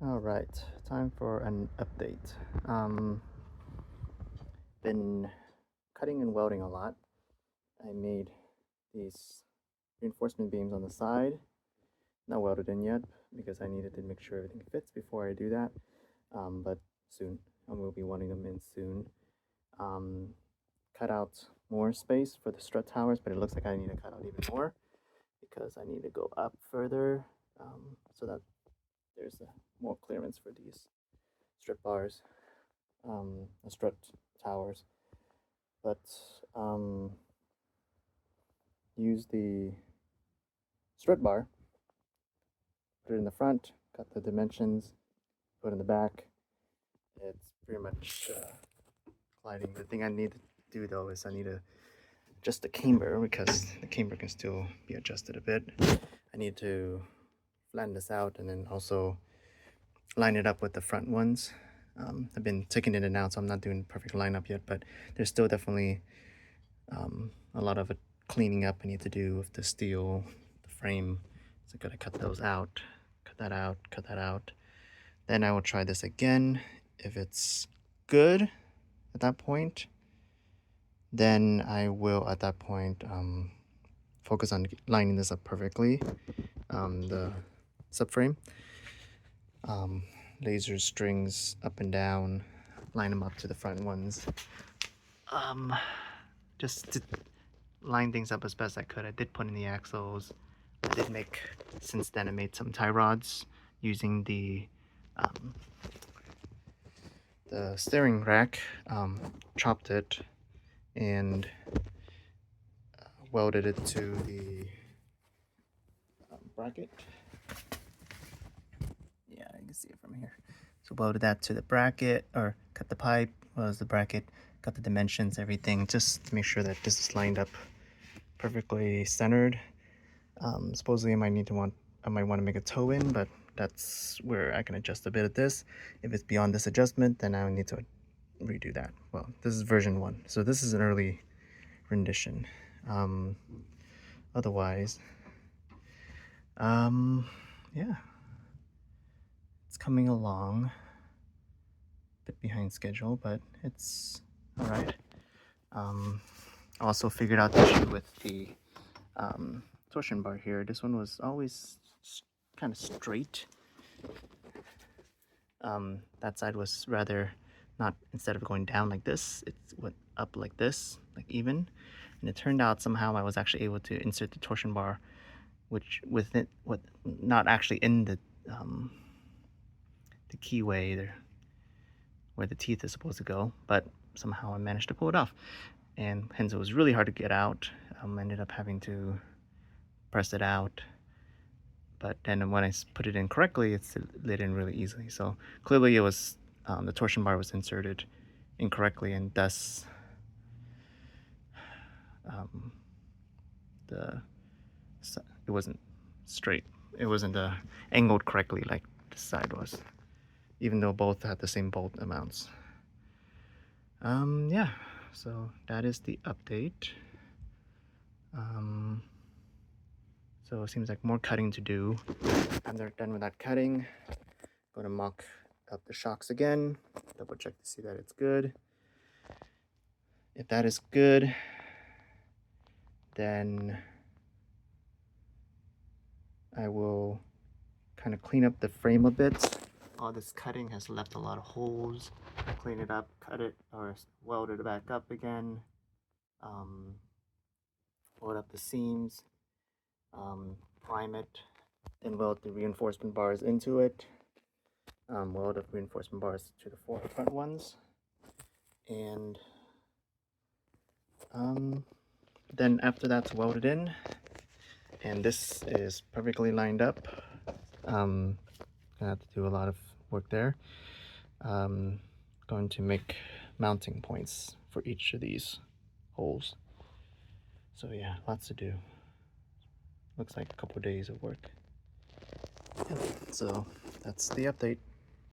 All right, time for an update. Been cutting and welding a lot. I made these reinforcement beams on the side, not welded in yet because I needed to make sure everything fits before I do that. But soon, I will be wanting them in soon. Um, cut out more space for the strut towers, but it looks like I need to cut out even more because I need to go up further so that there's more clearance for these strut bars, strut towers. But use the strut bar, put it in the front, cut the dimensions, put it in the back. It's pretty much gliding. The thing I need to do though is I need to adjust the camber because the camber can still be adjusted a bit. I need to flatten this out and then also line it up with the front ones. I've been taking it in and out, so I'm not doing perfect lineup yet, but there's still definitely a lot of cleaning up I need to do with the steel, the frame. So I gotta cut those out, cut that out, cut that out. Then I will try this again. If it's good at that point, then I will at that point focus on lining this up perfectly. The subframe, laser strings up and down, line them up to the front ones. Just to line things up as best I could. I did put in the axles. I did make, since then I made some tie rods using the steering rack, chopped it and welded it to the bracket. Yeah, you can see it from here. So welded that to the bracket, or cut the pipe, was the bracket, got the dimensions, everything, just to make sure that this is lined up perfectly centered. Supposedly I might want to make a toe in, but that's where I can adjust a bit of this. If it's beyond this adjustment, then I need to redo that. Well, this is version 1, so this is an early rendition. Otherwise, yeah, it's coming along. A bit behind schedule, but it's all right. Also figured out the issue with the torsion bar here. This one was always kind of straight. That side was rather not, instead of going down like this, it went up like this, like even. And it turned out somehow I was actually able to insert the torsion bar, which with it, not actually in the keyway there, where the teeth is supposed to go, but somehow I managed to pull it off, and hence it was really hard to get out. Ended up having to press it out, but then when I put it in correctly, it slid in really easily. So clearly it was the torsion bar was inserted incorrectly, and thus it wasn't straight. It wasn't angled correctly like this side was, even though both had the same bolt amounts. Yeah, so that is the update. So it seems like more cutting to do. And they're done with that cutting. Going to mock up the shocks again, double check to see that it's good. If that is good, then I will kind of clean up the frame a bit. All this cutting has left a lot of holes. Clean it up, cut it, or weld it back up again. Weld up the seams, prime it, then weld the reinforcement bars into it. Weld up reinforcement bars to the front ones, and then after that's welded in, and this is perfectly lined up. Gonna have to do a lot of work there. Going to make mounting points for each of these holes. So yeah, lots to do. Looks like a couple days of work. So that's the update.